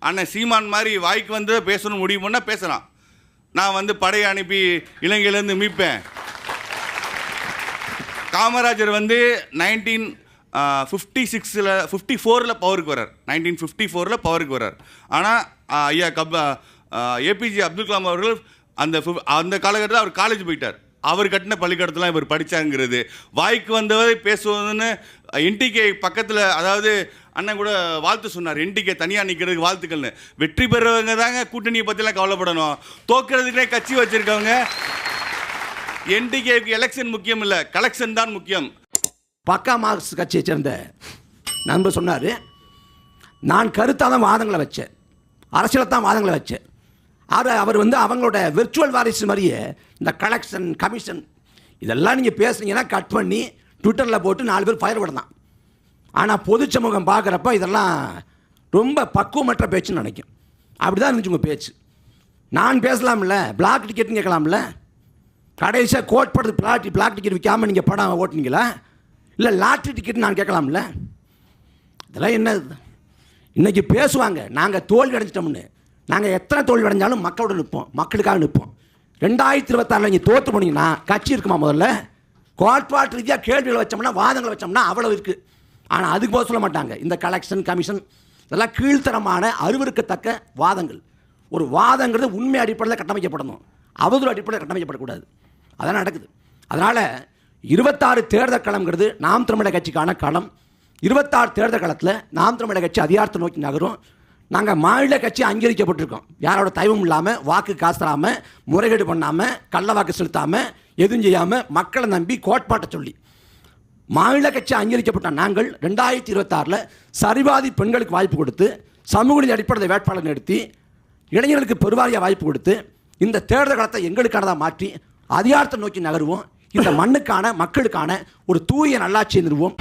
அண்ணன் சீமான் மாதிரி வாய்க்கு வந்து பேசணும் முடிவு பண்ணால் பேசலாம். நான் வந்து படையை அனுப்பி இலங்கையிலேருந்து மீட்பேன். காமராஜர் வந்து 1954 பவருக்கு வர்றார். 1954 பவருக்கு வர்றார். ஆனால் ஐயா ஏபிஜே அப்துல் கலாம் அவர்கள் அந்த காலகட்டத்தில் அவர் காலேஜ் போயிட்டார். அவர் கட்டின பள்ளிக்கூடத்தெலாம் இவர் படித்தாங்கிறது வாய்க்கு வந்தவரை பேசுவதுன்னு என்டிகே பக்கத்தில், அதாவது அண்ணன் கூட வாழ்த்து சொன்னார், என்டிகே தனியாக நிற்கிறதுக்கு வாழ்த்துக்கள்னு. வெற்றி பெறுறவங்க தாங்க கூட்டணியை பற்றிலாம் கவலைப்படணும். தோக்கிறதுக்கே கட்சி வச்சுருக்கவங்க. என்டிகேக்கு எலெக்ஷன் முக்கியம் இல்லை, கலெக்ஷன் தான் முக்கியம். பக்கா மார்க்ஸ் கட்சியை சேர்ந்த நண்பர் சொன்னார், நான் கருத்தாக தான் வாதங்களை வச்சேன், அரசியலை தான் வாதங்களை வச்சேன். அவர் வந்து அவங்களோட விர்ச்சுவல் வாரிசு மாதிரியே இந்த கலெக்ஷன் கமிஷன் இதெல்லாம் நீங்கள் பேசுனீங்கன்னா கட் பண்ணி ட்விட்டரில் போட்டு 4 பேர் ஃபயர் விடலாம். ஆனால் பொது சமூகம் பார்க்குறப்ப இதெல்லாம் ரொம்ப பக்குவமற்ற பேச்சுன்னு நினைக்கும். அப்படி தான் இருந்துச்சு உங்கள் பேச்சு. நான் பேசலாம்ல, பிளாக் டிக்கெட்னு கேட்கலாம்ல. கடைசியாக கோட் படத்து பிளாக் டிக்கெட் விற்காமல் நீங்கள் படம் ஓட்டுனீங்களா? இல்லை லாட்ரி டிக்கெட் நான் கேட்கலாம்ல. இதெல்லாம் என்ன? இன்றைக்கி பேசுவாங்க நாங்கள் தோல்வி அடைஞ்சிட்டோம்னு. நாங்கள் எத்தனை தோல்வி அடைஞ்சாலும் மக்களோட நிற்போம், மக்களுக்காக நிற்போம். 2026 நீங்கள் தோற்று போனீங்கன்னா கட்சி இருக்குமா? முதல்ல கோட்பாட்டு ரீதியாக கேள்விகளை வச்சோம்னா, வாதங்களை வச்சோம்னா அவ்வளோ இருக்குது. ஆனால் அதுக்கு போக சொல்ல மாட்டாங்க. இந்த கலெக்ஷன் கமிஷன் இதெல்லாம் கீழ்த்தரமான அருவருக்கத்தக்க வாதங்கள். ஒரு வாதங்கிறது உண்மை அடிப்படையில் கட்டமைக்கப்படணும், அவதூறு அடிப்படையில் கட்டமைக்கப்படக்கூடாது. அதான் நடக்குது. அதனால் 26 தேர்தல் களம்ங்கிறது நாம் தமிழர் கட்சிக்கான களம். 26 தேர்தல் களத்தில் நாம் தமிழர் கட்சி அதிகாரத்தை நோக்கி நகரும். நாங்கள் மாநில கட்சி அங்கீகரிக்கப்பட்டிருக்கோம். யாரோட தயவும் இல்லாமல், வாக்கு காசு தராமல், முறைகேடு பண்ணாமல், கள்ள வாக்கு செலுத்தாமல், எதுவும் செய்யாமல், மக்களை நம்பி கோட்பாட்டை சொல்லி மாநில கட்சி அங்கீகரிக்கப்பட்ட நாங்கள் 2026 சரிவாதி பெண்களுக்கு வாய்ப்பு கொடுத்து, சமூக நீதி அடிப்படையில் வேட்பாளர் நிறுத்தி, இளைஞர்களுக்கு பெருவாரியாக வாய்ப்பு கொடுத்து, இந்த தேர்தல் களத்தை எங்களுக்கானதாக மாற்றி அதிகாரத்தை நோக்கி நகருவோம். இந்த மண்ணுக்கான மக்களுக்கான ஒரு தூய நல்லாட்சியை நிறுவோம்.